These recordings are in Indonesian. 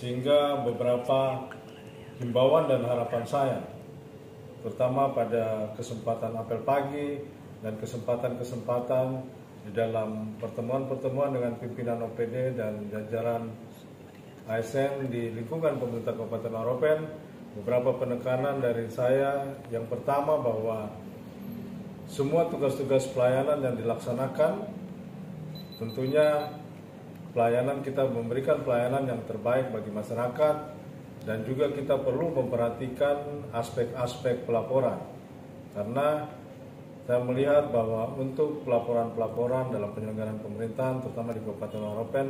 sehingga beberapa himbauan dan harapan saya, terutama pada kesempatan apel pagi dan kesempatan-kesempatan di dalam pertemuan-pertemuan dengan pimpinan OPD dan jajaran ASN di lingkungan pemerintah Kabupaten Waropen, beberapa penekanan dari saya. Yang pertama, bahwa semua tugas-tugas pelayanan yang dilaksanakan, tentunya pelayanan kita memberikan pelayanan yang terbaik bagi masyarakat, dan juga kita perlu memperhatikan aspek-aspek pelaporan, karena saya melihat bahwa untuk pelaporan-pelaporan dalam penyelenggaraan pemerintahan, terutama di Kabupaten Waropen,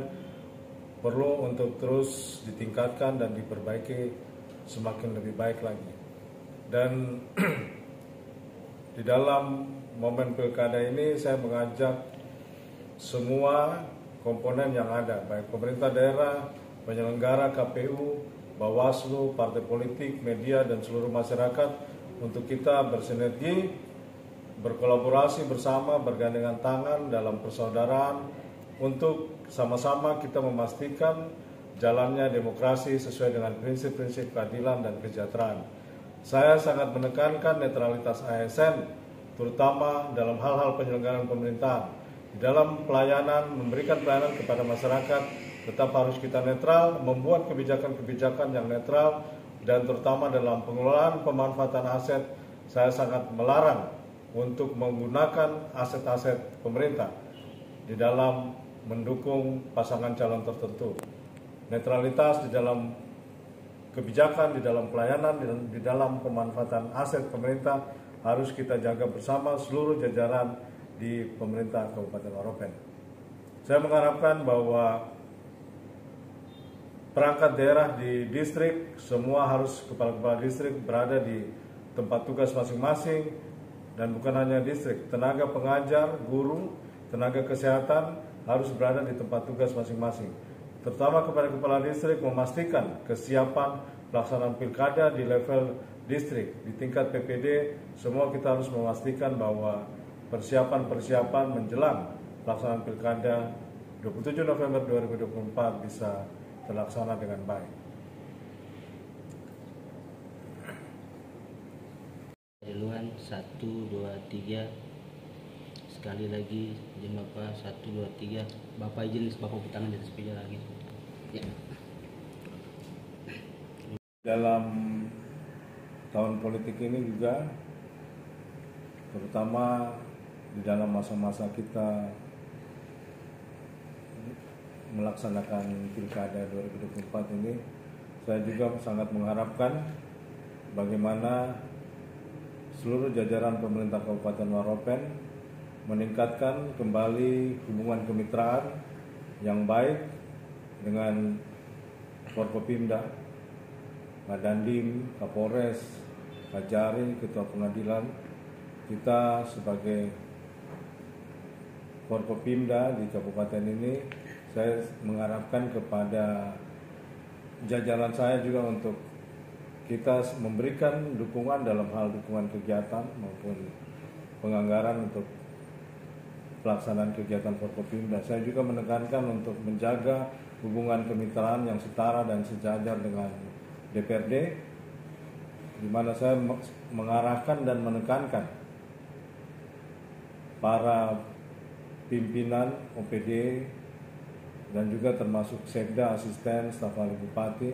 perlu untuk terus ditingkatkan dan diperbaiki semakin lebih baik lagi. Dan di dalam momen pilkada ini saya mengajak semua komponen yang ada, baik pemerintah daerah, penyelenggara KPU, Bawaslu, partai politik, media, dan seluruh masyarakat untuk kita bersinergi, berkolaborasi bersama, bergandengan tangan dalam persaudaraan untuk sama-sama kita memastikan jalannya demokrasi sesuai dengan prinsip-prinsip keadilan dan kesejahteraan. Saya sangat menekankan netralitas ASN, terutama dalam hal-hal penyelenggaraan pemerintahan. Di dalam pelayanan, memberikan pelayanan kepada masyarakat, tetap harus kita netral, membuat kebijakan-kebijakan yang netral, dan terutama dalam pengelolaan pemanfaatan aset, saya sangat melarang untuk menggunakan aset-aset pemerintah di dalam mendukung pasangan calon tertentu. Netralitas di dalam kebijakan, di dalam pelayanan, di dalam pemanfaatan aset pemerintah harus kita jaga bersama seluruh jajaran di pemerintah Kabupaten Waropen. Saya mengharapkan bahwa perangkat daerah di distrik, semua harus kepala-kepala distrik berada di tempat tugas masing-masing, dan bukan hanya distrik, tenaga pengajar, guru, tenaga kesehatan harus berada di tempat tugas masing-masing. Terutama kepada kepala distrik, memastikan kesiapan pelaksanaan pilkada di level distrik, di tingkat PPD, semua kita harus memastikan bahwa persiapan-persiapan menjelang pelaksanaan pilkada 27 November 2024 bisa terlaksana dengan baik. Duluan 1, 2, 3. Sekali lagi izin Bapak 1, 2, 3. Bapak izin Bapak tangan di atas meja lagi. Ya. Dalam tahun politik ini juga, terutama di dalam masa-masa kita melaksanakan pilkada 2024 ini, saya juga sangat mengharapkan bagaimana seluruh jajaran pemerintah Kabupaten Waropen meningkatkan kembali hubungan kemitraan yang baik dengan Forkopimda, Dandim, Kapolres, Kajari, Ketua Pengadilan. Kita sebagai Forkopimda di kabupaten ini, saya mengharapkan kepada jajaran saya juga untuk kita memberikan dukungan dalam hal dukungan kegiatan maupun penganggaran untuk pelaksanaan kegiatan Forkopimda. Saya juga menekankan untuk menjaga hubungan kemitraan yang setara dan sejajar dengan DPRD, di mana saya mengarahkan dan menekankan para pimpinan OPD dan juga termasuk Sekda, asisten, staf ahli bupati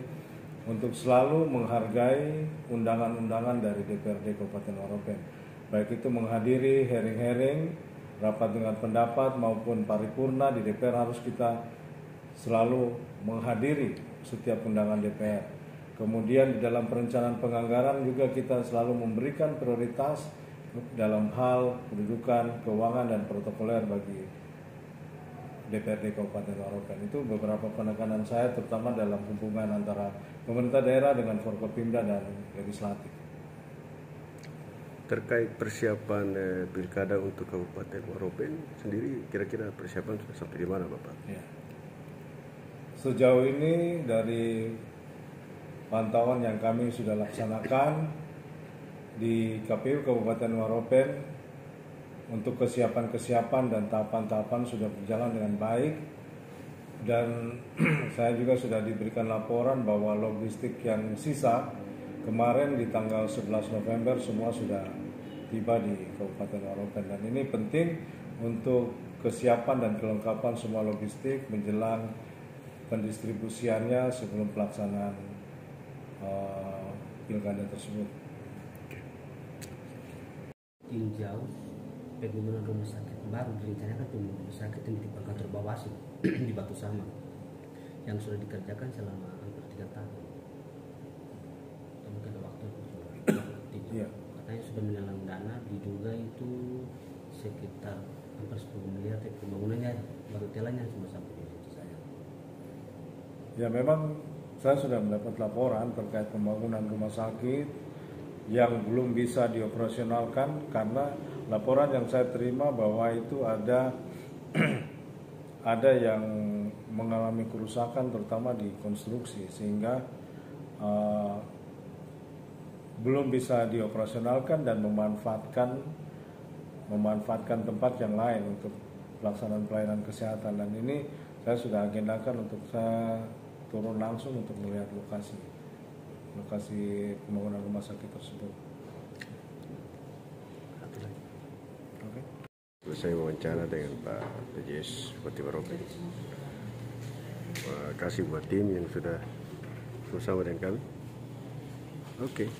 untuk selalu menghargai undangan-undangan dari DPRD Kabupaten Waropen, baik itu menghadiri hearing-hearing, rapat dengan pendapat maupun paripurna di DPR. Harus kita selalu menghadiri setiap undangan DPR. Kemudian di dalam perencanaan penganggaran juga kita selalu memberikan prioritas dalam hal kedudukan, keuangan, dan protokoler bagi DPRD Kabupaten Waropen. Itu beberapa penekanan saya, terutama dalam hubungan antara pemerintah daerah dengan Forkopimda dan legislatif. Terkait persiapan pilkada untuk Kabupaten Waropen sendiri, kira-kira persiapan sudah sampai di mana, Bapak? Ya. Sejauh ini dari pantauan yang kami sudah laksanakan di KPU Kabupaten Waropen, untuk kesiapan dan tahapan-tahapan sudah berjalan dengan baik. dan saya juga sudah diberikan laporan bahwa logistik yang sisa kemarin di tanggal 11 November semua sudah tiba di Kabupaten Waropen, dan ini penting untuk kesiapan dan kelengkapan semua logistik menjelang pendistribusiannya sebelum pelaksanaan pilkada tersebut. Tinjau pembangunan rumah sakit baru direncanakan pembangunan rumah sakit yang di depan kantor Bawaslu di Batu Sama yang sudah dikerjakan selama hampir 3 tahun. Mungkin ada waktu Iya. katanya sudah melelang dana, diduga itu sekitar hampir 10 miliar, tapi pembangunannya baru telanya cuma sampai di situ saja. Ya, memang saya sudah mendapat laporan terkait pembangunan rumah sakit yang belum bisa dioperasionalkan karena laporan yang saya terima bahwa itu ada ada yang mengalami kerusakan terutama di konstruksi sehingga belum bisa dioperasionalkan dan memanfaatkan tempat yang lain untuk pelaksanaan pelayanan kesehatan, dan ini saya sudah agendakan untuk saya turun langsung untuk melihat lokasi pembangunan rumah sakit tersebut. Oke. Selesai wawancara dengan Pak PJS Bupati Waropen. Terima kasih buat tim yang sudah bersama dengan kami. Oke.